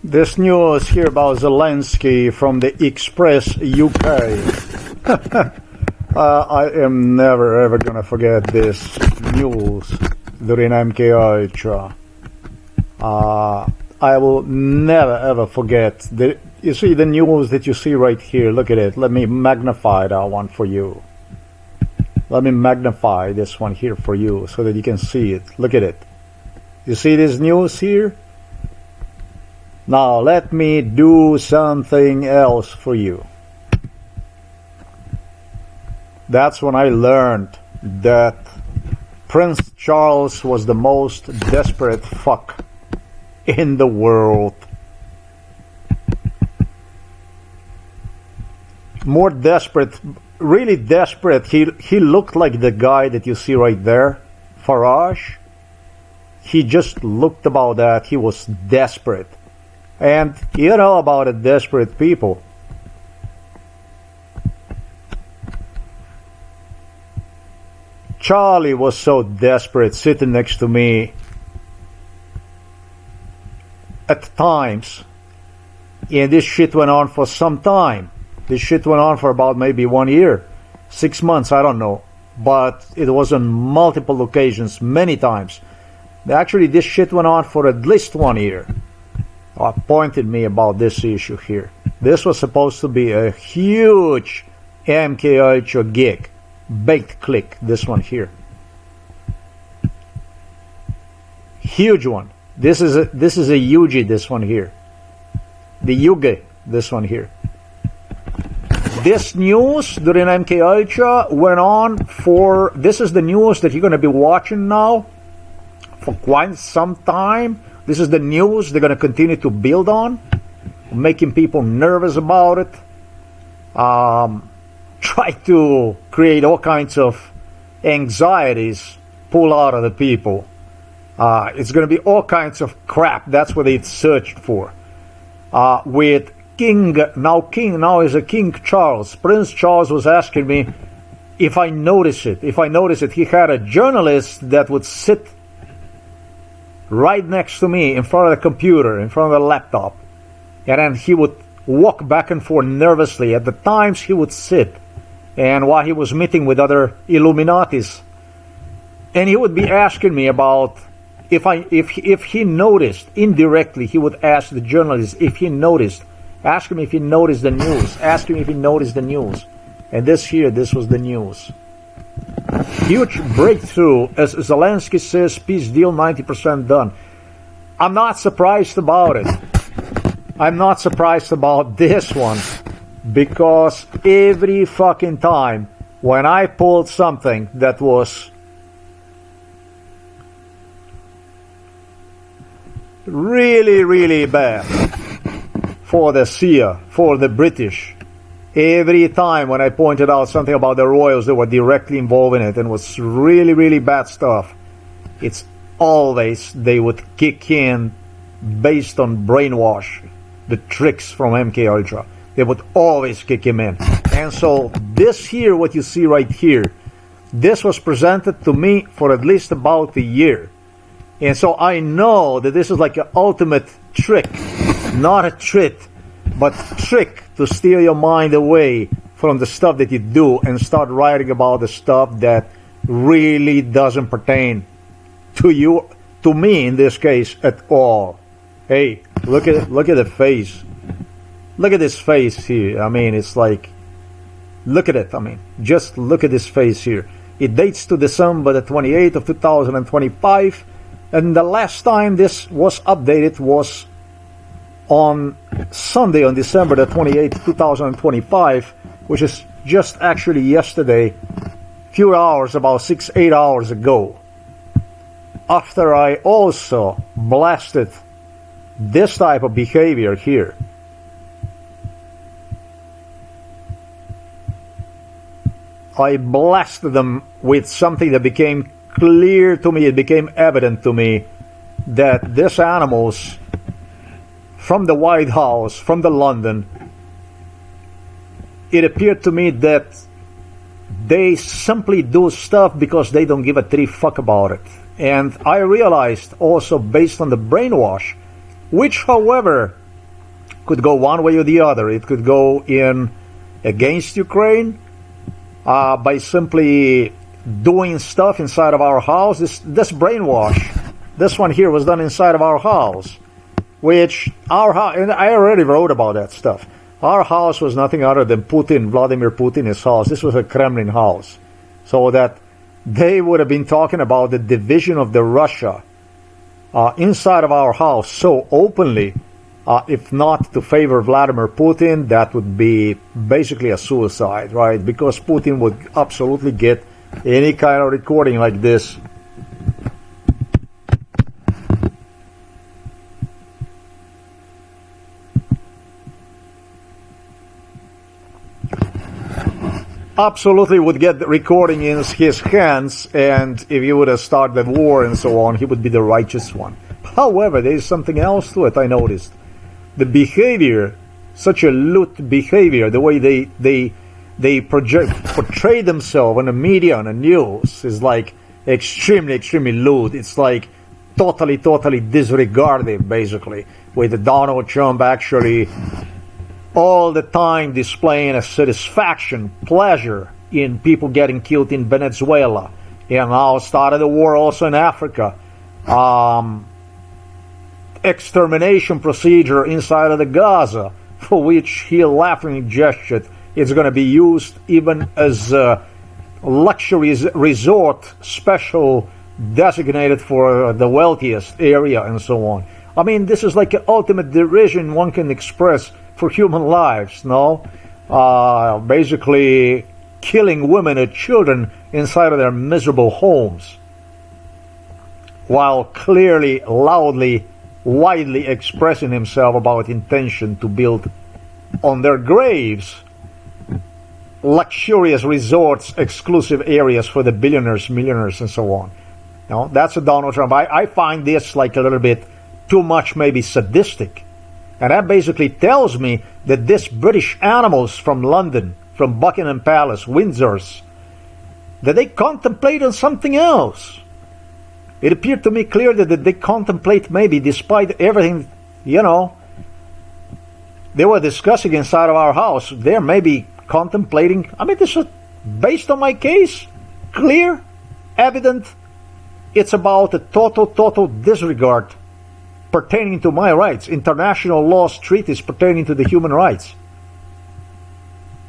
This news here about Zelensky from the Express UK. I am never ever gonna forget this news during MK Ultra. I will never ever forget. You see the news that you see right here, look at it. Let me magnify that one for you. Let me magnify this one here for you so that you can see it. Look at it. You see this news here? Now let me do something else for you. That's when I learned that Prince Charles was the most desperate fuck in the world. More desperate, really desperate. He looked like the guy that you see right there, Farage. He just looked about that. He was desperate. And you know about the desperate people. Charlie was so desperate sitting next to me at times. And this shit went on for some time. This shit went on for about maybe 1 year, 6 months, I don't know. But it was on multiple occasions, many times. Actually, this shit went on for at least 1 year. Pointed me about this issue here. This was supposed to be a huge MK Ultra gig. Baked click, this one here. Huge one. This is a Yugi, this one here. The Yugi, this one here. This news during MK Ultra went on for, this is the news that you're going to be watching now for quite some time. This is the news they're going to continue to build on, making people nervous about it. Try to create all kinds of anxieties, pull out of the people. It's going to be all kinds of crap. That's what they searched for. With King is a King Charles. Prince Charles was asking me if I noticed it. He had a journalist that would sit right next to me in front of the computer, in front of the laptop. And then he would walk back and forth nervously. At the times he would sit, and while he was meeting with other Illuminatis, and he would be asking me about if he noticed, indirectly he would ask the journalist if he noticed, ask him if he noticed the news, ask him if he noticed the news. And this was the news. Huge breakthrough, as Zelensky says, peace deal 90% done. I'm not surprised about it. I'm not surprised about this one, because every fucking time when I pulled something that was really, really bad for the CIA, for the British, every time when I pointed out something about the royals that were directly involved in it and was really, really bad stuff, it's always they would kick in based on brainwash, the tricks from MK Ultra. They would always kick him in. And so this here, what you see right here, this was presented to me for at least about a year. And so I know that this is like an ultimate trick, not a trick, but trick to steer your mind away from the stuff that you do and start writing about the stuff that really doesn't pertain to you, to me in this case, at all. Hey, look at the face. Look at this face here. I mean, it's like, look at it. I mean, just look at this face here. It dates to December the 28th of 2025. And the last time this was updated was on Sunday, on December the 28th, 2025, which is just actually yesterday, few hours, about 6-8 hours ago. After I also blasted this type of behavior here. I blasted them with something that became clear to me, it became evident to me that these animals from the White House, from the London, it appeared to me that they simply do stuff because they don't give a three fuck about it. And I realized also, based on the brainwash, which however could go one way or the other. It could go in against Ukraine by simply doing stuff inside of our house. This brainwash, this one here was done inside of our house, which our house, and I already wrote about that stuff. Our house was nothing other than Putin, Vladimir Putin's house. This was a Kremlin house. So that they would have been talking about the division of the Russia inside of our house so openly, if not to favor Vladimir Putin, that would be basically a suicide, right? Because Putin would absolutely get any kind of recording like this. Absolutely would get the recording in his hands, and if he would have started the war and so on, he would be the righteous one. However, there is something else to it, I noticed. The behavior, such a lewd behavior, the way they portray themselves in the media, on the news, is like extremely, extremely lewd. It's like totally disregarded, basically, with Donald Trump actually all the time displaying a satisfaction, pleasure in people getting killed in Venezuela, and now started the war also in Africa. Extermination procedure inside of the Gaza, for which he laughingly gestured it's going to be used even as a luxury resort, special designated for the wealthiest area and so on. I mean, this is like an ultimate derision one can express for human lives, no? Basically killing women and children inside of their miserable homes, while clearly, loudly, widely expressing himself about intention to build on their graves luxurious resorts, exclusive areas for the billionaires, millionaires, and so on. No, that's a Donald Trump. I find this like a little bit too much, maybe sadistic. And that basically tells me that these British animals from London, from Buckingham Palace, Windsor's, that they contemplate on something else. It appeared to me clear that they contemplate, maybe despite everything, you know, they were discussing inside of our house, they're maybe contemplating. I mean, this is based on my case, clear, evident. It's about a total disregard pertaining to my rights, international laws, treaties pertaining to the human rights.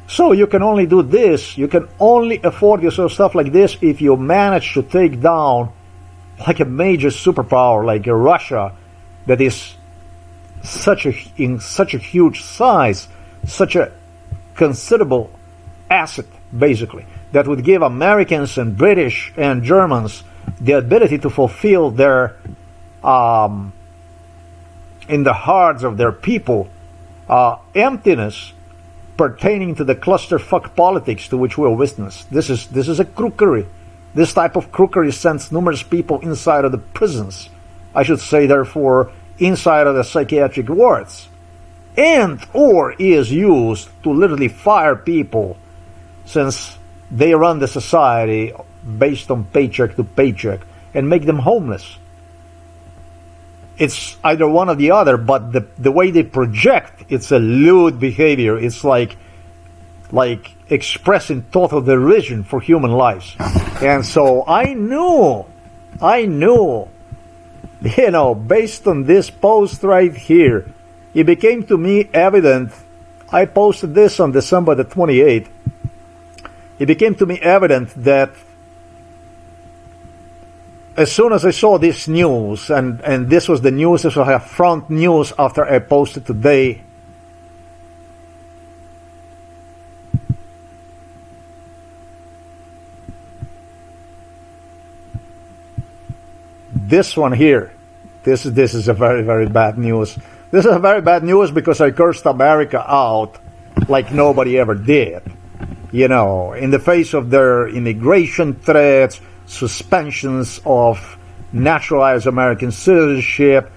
So you can only do this, you can only afford yourself stuff like this if you manage to take down like a major superpower like Russia, that is in such a huge size, such a considerable asset, basically, that would give Americans and British and Germans the ability to fulfill their in the hearts of their people emptiness pertaining to the clusterfuck politics to which we're witness. This is a crookery. This type of crookery sends numerous people inside of the prisons, I should say, therefore, inside of the psychiatric wards, and or is used to literally fire people, since they run the society based on paycheck to paycheck, and make them homeless. It's either one or the other, but the way they project, it's a lewd behavior. It's like expressing total derision for human lives. And so I knew, you know, based on this post right here, it became to me evident. I posted this on December the 28th. It became to me evident that as soon as I saw this news, and this was the news, this was a front news after I posted today, this one here, this is a very bad news. This is a very bad news because I cursed America out like nobody ever did. You know, in the face of their immigration threats, suspensions of naturalized American citizenship,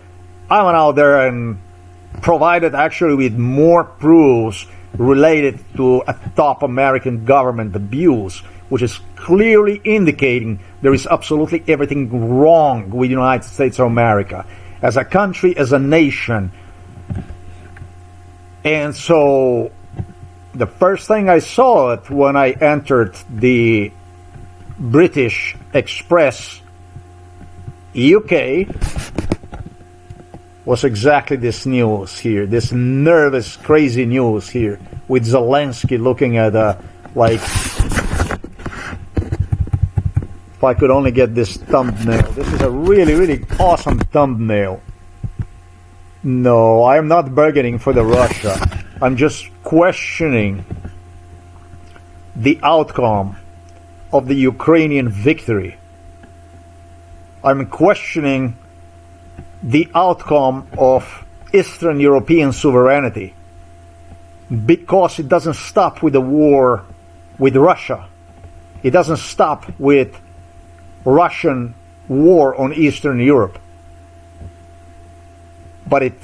I went out there and provided actually with more proofs related to a top American government abuse, which is clearly indicating there is absolutely everything wrong with the United States of America. As a country, as a nation, And so the first thing I saw it when I entered the British Express UK was exactly this news here, this nervous, crazy news here, with Zelensky looking at like, if I could only get this thumbnail. This is a really, really awesome thumbnail. No, I am not bargaining for the Russia. I'm just questioning the outcome of the Ukrainian victory. I'm questioning the outcome of Eastern European sovereignty, because it doesn't stop with the war with Russia. It doesn't stop with Russian war on Eastern Europe. But it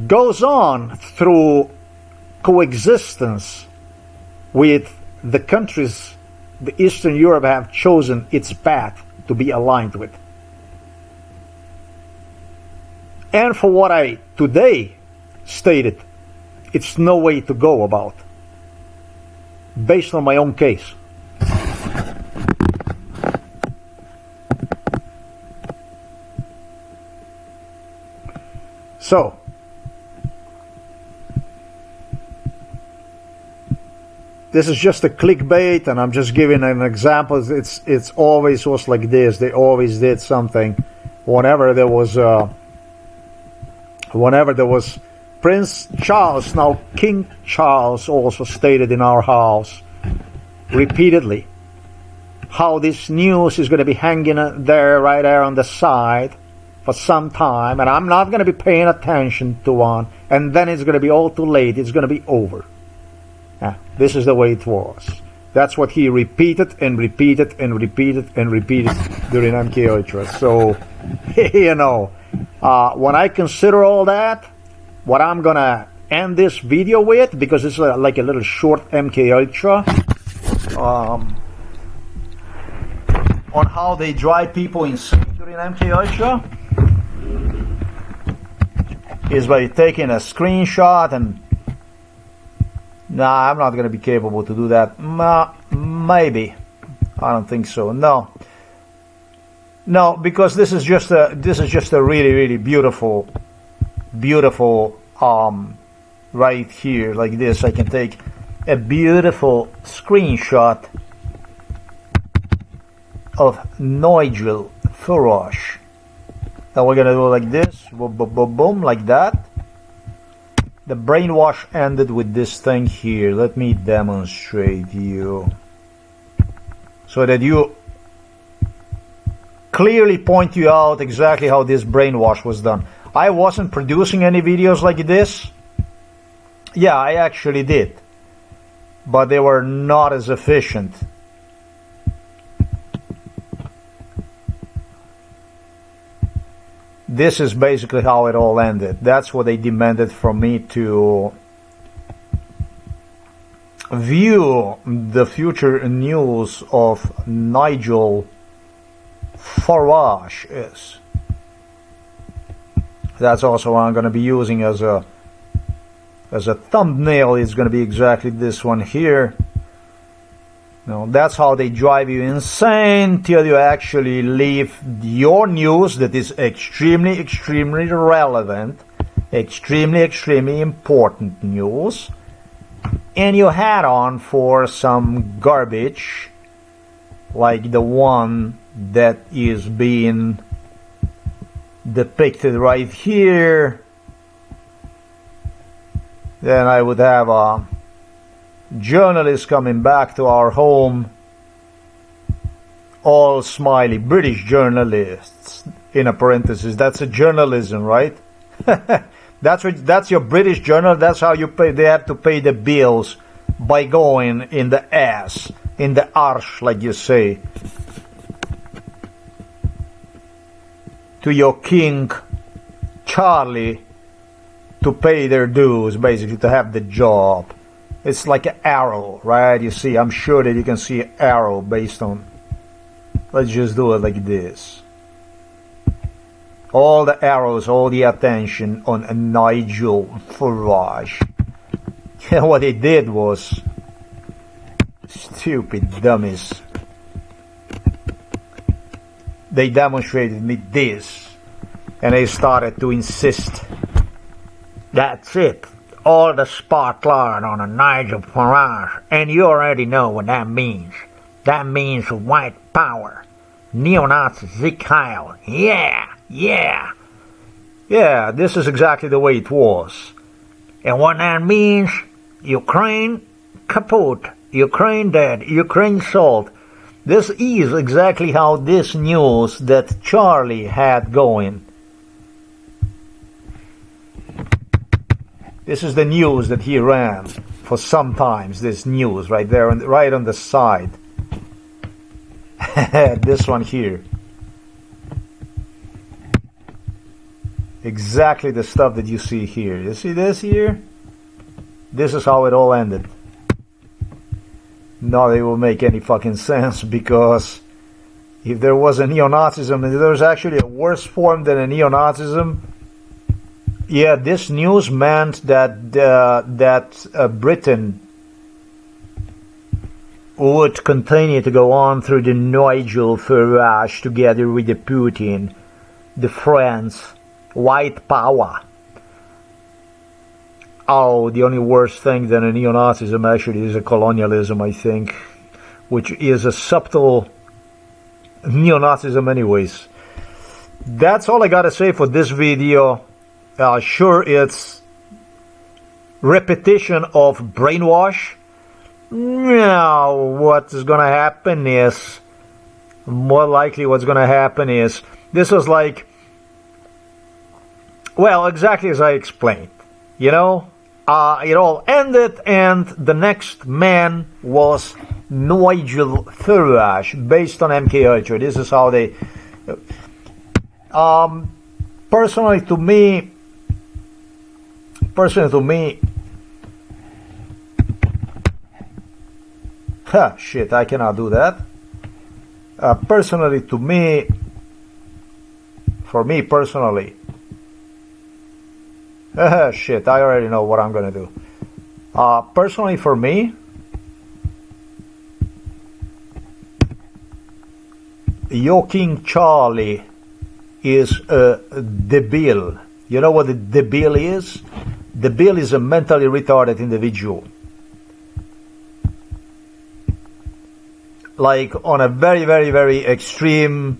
goes on through coexistence with the countries the Eastern Europe have chosen its path to be aligned with. And for what I today stated, it's no way to go about, based on my own case. So, this is just a clickbait, and I'm just giving an example. It's always was like this. They always did something whenever there was Prince Charles, now King Charles, also stated in our house repeatedly how this news is going to be hanging there, right there on the side for some time, and I'm not going to be paying attention to one, and then it's going to be all too late. It's going to be over. Yeah, this is the way it was. That's what he repeated and repeated and repeated and repeated during MK Ultra. So, you know, when I consider all that, what I'm gonna end this video with, because it's like a little short MK Ultra, on how they drive people insane during MK Ultra, is by taking a screenshot and... Nah, I'm not gonna be capable to do that. Maybe. I don't think so. No, because this is just a really, really beautiful right here, like this. I can take a beautiful screenshot of Nigel Farage, and we're gonna do it like this, boom, boom, boom, boom, like that. The brainwash ended with this thing here. Let me demonstrate you, so that you clearly point you out exactly how this brainwash was done. I wasn't producing any videos like this. Yeah, I actually did, but they were not as efficient. This is basically how it all ended. That's what they demanded from me to view the future news of Nigel Farage is. That's also what I'm going to be using as a thumbnail. It's going to be exactly this one here. No, that's how they drive you insane till you actually leave your news that is extremely, extremely relevant, extremely, extremely important news, and you head on for some garbage like the one that is being depicted right here. Then I would have a journalists coming back to our home, all smiley, British journalists, in a parenthesis. That's a journalism, right? That's your British journal. That's how you pay. They have to pay the bills by going in the ass, in the arse, like you say, to your King Charlie to pay their dues, basically, to have the job. It's like an arrow, right? You see, I'm sure that you can see an arrow based on... Let's just do it like this. all the arrows, all the attention on Nigel Farage. What they did was, stupid dummies, they demonstrated me this, and they started to insist, that's it, all the spotlight on a Nigel Farage, and you already know what that means. That means white power, neo-Nazi Sieg Heil, yeah, this is exactly the way it was. And what that means, Ukraine kaput, Ukraine dead, Ukraine sold. This is exactly how this news that Charlie had going. This is the news that he ran for some times, this news right there, right on the side. This one here. Exactly the stuff that you see here. You see this here? This is how it all ended. Not that it will make any fucking sense, because if there was a neo-Nazism, and there was actually a worse form than a neo-Nazism, yeah, this news meant that Britain would continue to go on through the Nigel Farage together with the Putin, the France, white power. Oh, the only worse thing than a neo-Nazism actually is a colonialism, I think, which is a subtle neo-Nazism anyways. That's all I gotta say for this video. Sure, it's repetition of brainwash. Now, what is gonna happen is, more likely what's gonna happen is, this was like, well, exactly as I explained, you know, it all ended, and the next man was Nigel Farage, based on MK Ultra. This is how they, personally to me, shit, I cannot do that. Personally to me, for me personally, shit, I already know what I'm gonna do. Personally for me, your King Charlie is a debil. You know what a debil is? Debil is a mentally retarded individual. Like on a very, very, very extremely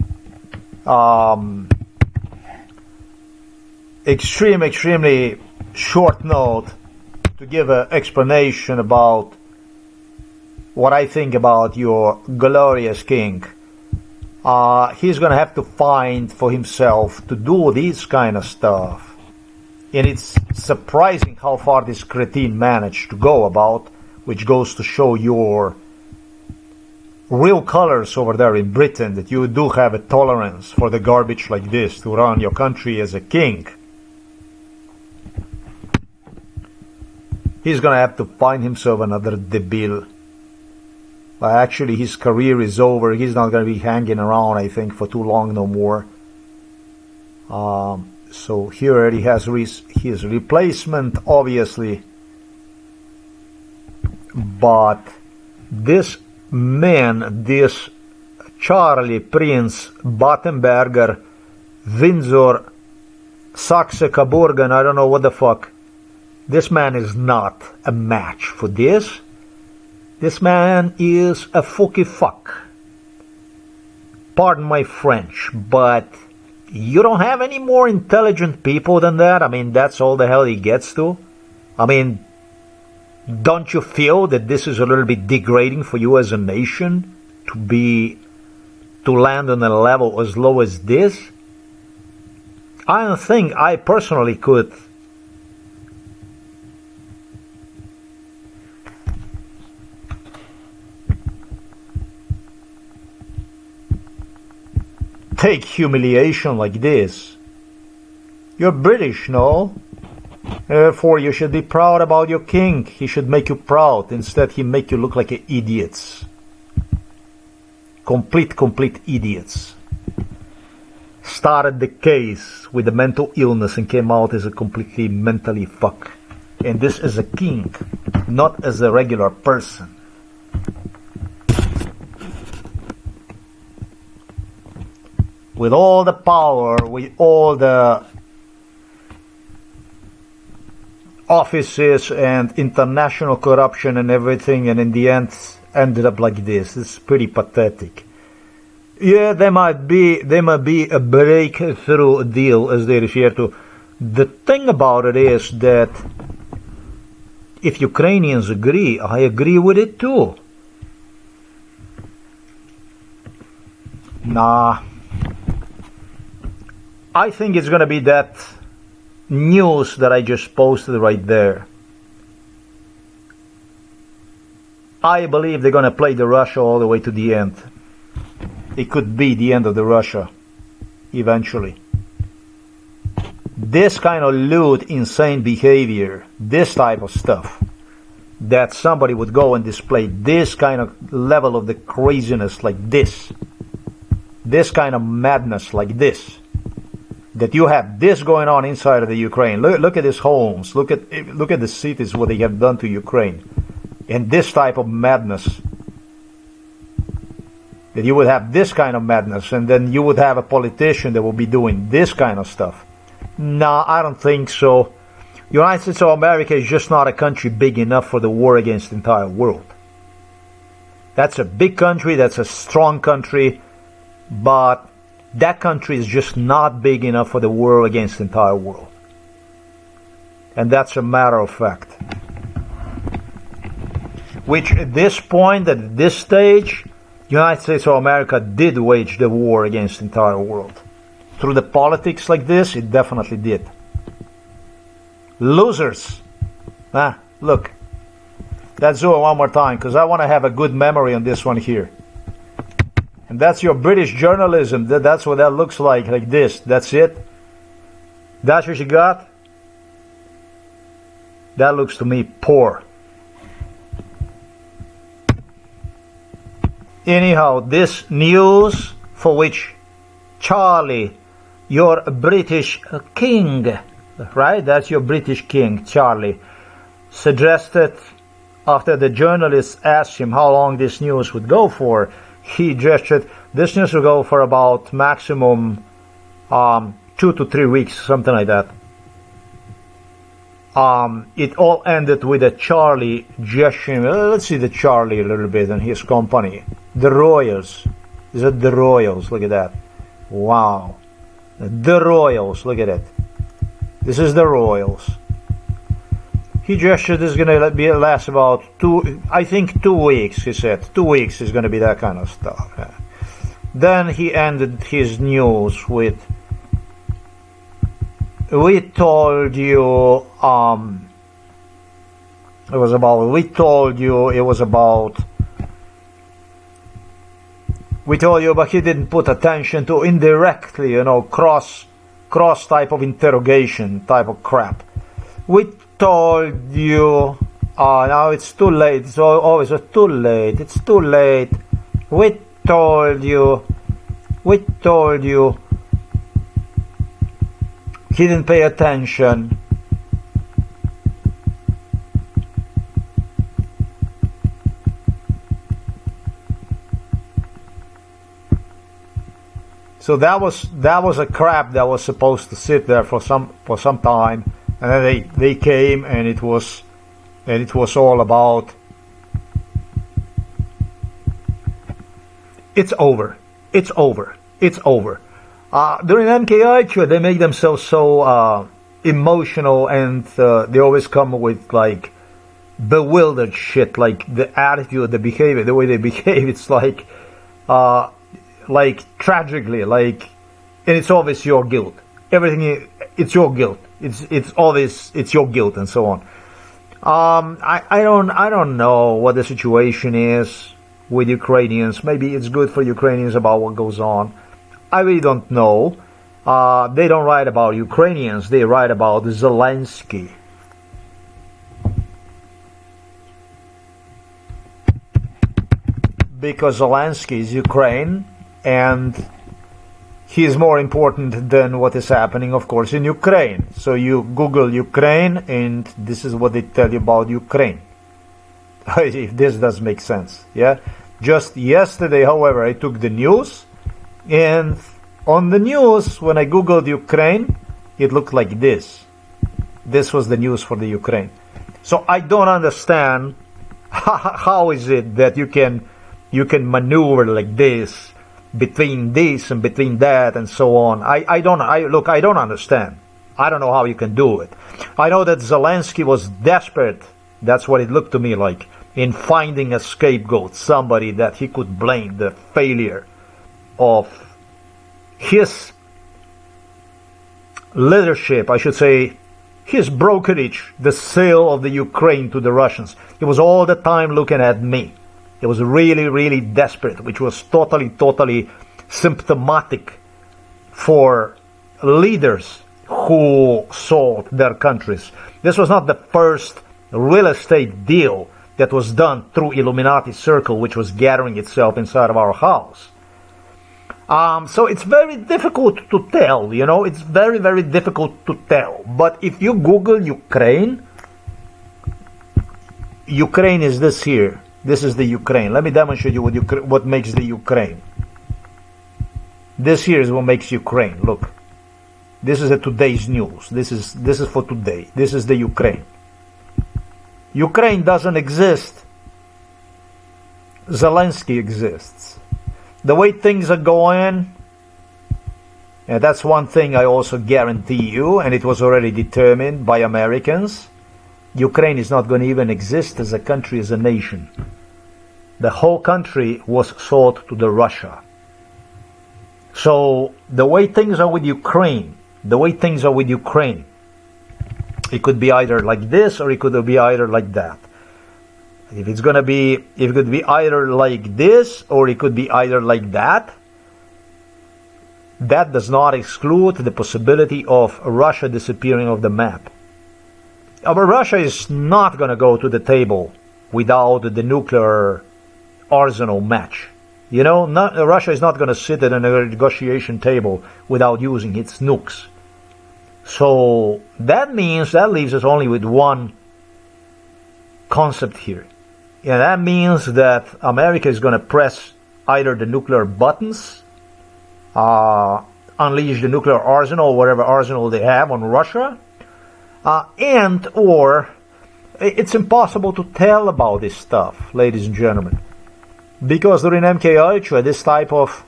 short note, to give an explanation about what I think about your glorious king. He's gonna have to find for himself to do this kind of stuff. And it's surprising how far this cretin managed to go about, which goes to show your real colors over there in Britain, that you do have a tolerance for the garbage like this to run your country as a king. He's gonna have to find himself another debil. But actually his career is over. He's not gonna be hanging around, I think, for too long no more. So he already has his replacement, obviously. But this man, this Charlie Prince Battenberger, Windsor, Saxe-Coburg, I don't know what the fuck. This man is not a match for this. This man is a fucky fuck. Pardon my French, but you don't have any more intelligent people than that? I mean, that's all the hell he gets to? I mean, don't you feel that this is a little bit degrading for you as a nation to land on a level as low as this? I don't think I personally could take humiliation like this. You're British, no? Therefore, you should be proud about your king. He should make you proud. Instead, he make you look like idiots. Complete idiots. started the case with a mental illness and came out as a completely mentally fuck. And this is a king, not as a regular person. With all the power, with all the offices and international corruption and everything, and in the end ended up like this. It's pretty pathetic. Yeah, there might be a breakthrough deal, as they refer to. The thing about it is that if Ukrainians agree, I agree with it too. Nah. I think it's gonna be that news that I just posted right there. I believe they're gonna play the Russia all the way to the end. It could be the end of the Russia, eventually. This kind of lewd, insane behavior, this type of stuff, that somebody would go and display this kind of level of the craziness like this kind of madness like this, that you have this going on inside of the Ukraine. Look at these homes, look at the cities, what they have done to Ukraine, and this type of madness. That you would have this kind of madness, and then you would have a politician that will be doing this kind of stuff. No, I don't think so. United States of America is just not a country big enough for the war against the entire world. That's a big country, that's a strong country, but that country is just not big enough for the war against the entire world. And that's a matter of fact. Which at this point, at this stage, United States of America did wage the war against the entire world. Through the politics like this, it definitely did. Losers. Look. Let's do it one more time, because I want to have a good memory on this one here. And that's your British journalism. That's what that looks like this. That's it. That's what you got. That looks to me poor. Anyhow, this news for which Charlie, your British king, right? That's your British king, Charlie, suggested after the journalists asked him how long this news would go for. He gestured, this news will go for about maximum 2 to 3 weeks, something like that. It all ended with a Charlie gesturing. Let's see the Charlie a little bit and his company. The Royals. Is it the Royals? Look at that. Wow. The Royals. Look at it. This is the Royals. He gestured this is going to last about 2 weeks, he said. 2 weeks is going to be that kind of stuff. Yeah. Then he ended his news with, we told you, it was about, we told you, but he didn't put attention to indirectly, cross type of interrogation type of crap. We told you, now it's too late, it's always too late, it's too late. We told you, he didn't pay attention. So that was a crap that was supposed to sit there for some time, and then they came, and it was all about, it's over. During MKI, they make themselves so emotional, and they always come with like bewildered shit, like the attitude, the behavior, the way they behave. It's like tragically, and it's always your guilt. Everything, it's your guilt. It's always your guilt, and so on. I don't know what the situation is with Ukrainians. Maybe it's good for Ukrainians about what goes on. I really don't know. They don't write about Ukrainians. They write about Zelensky. Because Zelensky is Ukraine, and he is more important than what is happening, of course, in Ukraine. So you Google Ukraine, and this is what they tell you about Ukraine. If this does make sense, yeah? Just yesterday, however, I took the news, and on the news, when I Googled Ukraine, it looked like this. This was the news for the Ukraine. So I don't understand how is it that you can maneuver like this between this and between that and so on. I don't understand. I don't know how you can do it. I know that Zelensky was desperate. That's what it looked to me like, in finding a scapegoat, somebody that he could blame the failure of his leadership, I should say, his brokerage, the sale of the Ukraine to the Russians. He was all the time looking at me. He was really, really desperate, which was totally symptomatic for leaders who sold their countries. This was not the first real estate deal that was done through Illuminati circle, which was gathering itself inside of our house. So it's very difficult to tell, you know, it's very, very difficult to tell. But if you Google Ukraine, Ukraine is this here. This is the Ukraine. Let me demonstrate you what makes the Ukraine. This here is what makes Ukraine. Look, this is today's news. This is for today. This is the Ukraine. Ukraine doesn't exist. Zelensky exists. The way things are going, and that's one thing I also guarantee you, and it was already determined by Americans, Ukraine is not going to even exist as a country, as a nation. The whole country was sold to the Russia. So the way things are with Ukraine, it could be either like this or it could be either like that. If it could be either like this or it could be either like that, that does not exclude the possibility of Russia disappearing off the map. But Russia is not going to go to the table without the nuclear arsenal match. You know, Russia is not going to sit at a negotiation table without using its nukes. So that means that leaves us only with one concept here. And that means that America is going to press either the nuclear buttons, unleash the nuclear arsenal, whatever arsenal they have on Russia, and or it's impossible to tell about this stuff, ladies and gentlemen, because during MK Ultra, this type of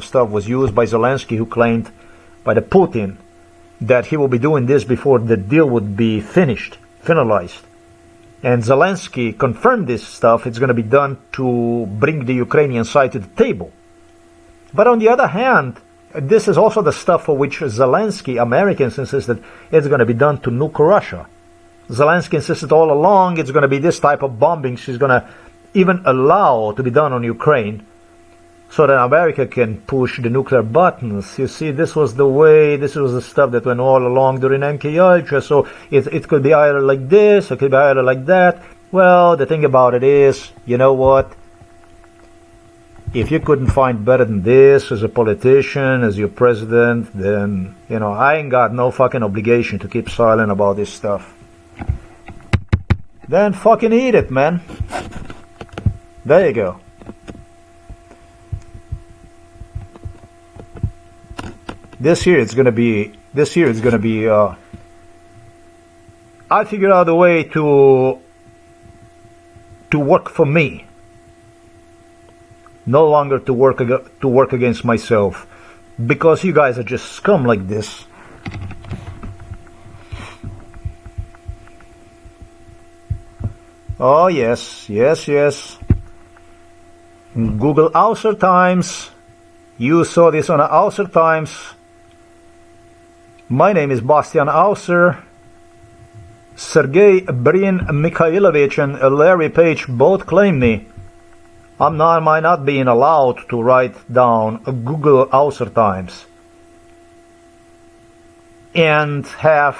stuff was used by Zelensky, who claimed by the Putin that he will be doing this before the deal would be finalized. And Zelensky confirmed this stuff. It's going to be done to bring the Ukrainian side to the table. But on the other hand, this is also the stuff for which Zelensky, Americans, insisted it's going to be done to nuke Russia. Zelensky insisted all along it's going to be this type of bombing she's going to even allow to be done on Ukraine, so that America can push the nuclear buttons. You see, this was the stuff that went all along during MK Ultra. So it could be either like this, it could be either like that. Well, the thing about it is, you know what? If you couldn't find better than this as a politician, as your president, then, you know, I ain't got no fucking obligation to keep silent about this stuff. Then fucking eat it, man. There you go. This year it's gonna be. I figured out a way to work for me, no longer to work against myself, because you guys are just scum like this. Oh yes. Google Außer Times. You saw this on Außer Times. My name is Bastian Außer. Sergei Brin Mikhailovich and Larry Page both claim me. Might not being allowed to write down Google Außer Times and have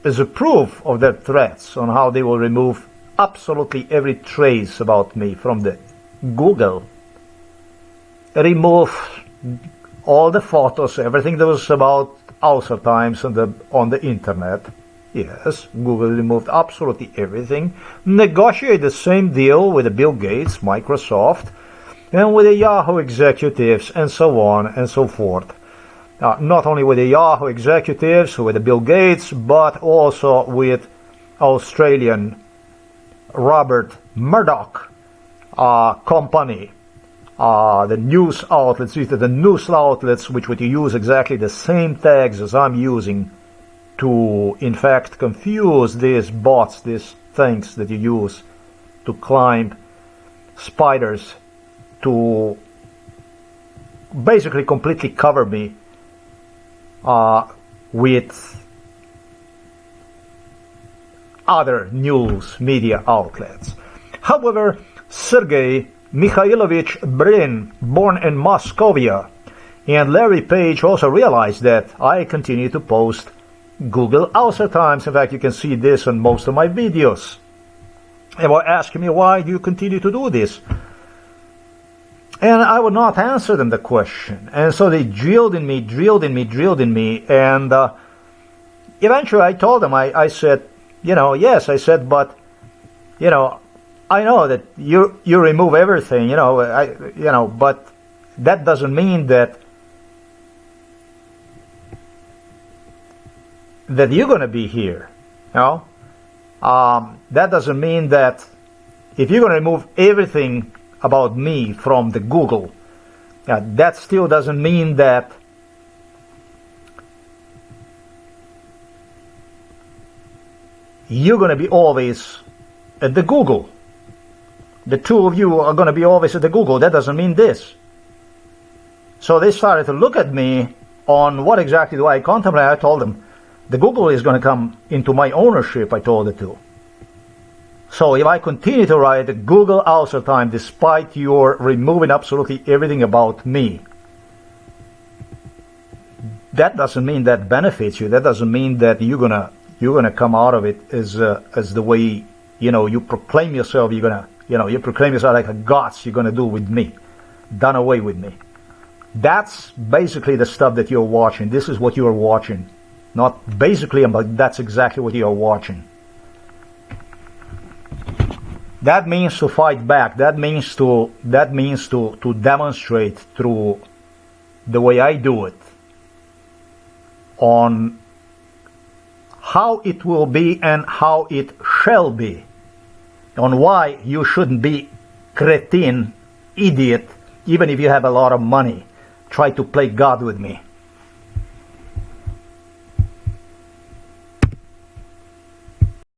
as a proof of their threats on how they will remove absolutely every trace about me from the Google. remove all the photos, everything that was about Ulcer Times on the internet. Yes, Google removed absolutely everything. Negotiate the same deal with the Bill Gates, Microsoft, and with the Yahoo executives, and so on and so forth. Not only with the Yahoo executives, with the Bill Gates, but also with Australian Robert Murdoch company. The news outlets, the news outlets which would use exactly the same tags as I'm using to, in fact, confuse these bots, these things that you use to climb spiders, to basically completely cover me with other news media outlets. However, Sergei Mikhailovich Brin, born in Moscovia, and Larry Page also realized that I continue to post Google Ulcer Times. In fact, you can see this on most of my videos. They were asking me, why do you continue to do this? And I would not answer them the question. And so they drilled in me, and eventually I told them, I said, yes, I said, but, I know that you remove everything, but that doesn't mean that you're going to be here, that doesn't mean that if you're going to remove everything about me from the Google, that still doesn't mean that you're going to be always at the Google. The two of you are going to be always at the Google. That doesn't mean this. So they started to look at me on what exactly do I contemplate. I told them, the Google is going to come into my ownership, I told it to. So if I continue to write the Google Ulcer Time despite your removing absolutely everything about me, that doesn't mean that benefits you. That doesn't mean that you're gonna come out of it as the way you proclaim yourself. You proclaim yourself like a gods. You're gonna do with me, done away with me. That's basically the stuff that you're watching. This is what you are watching. Not basically, but that's exactly what you are watching. That means to fight back. That means to demonstrate through the way I do it on how it will be and how it shall be, on why you shouldn't be cretin, idiot, even if you have a lot of money. Try to play God with me.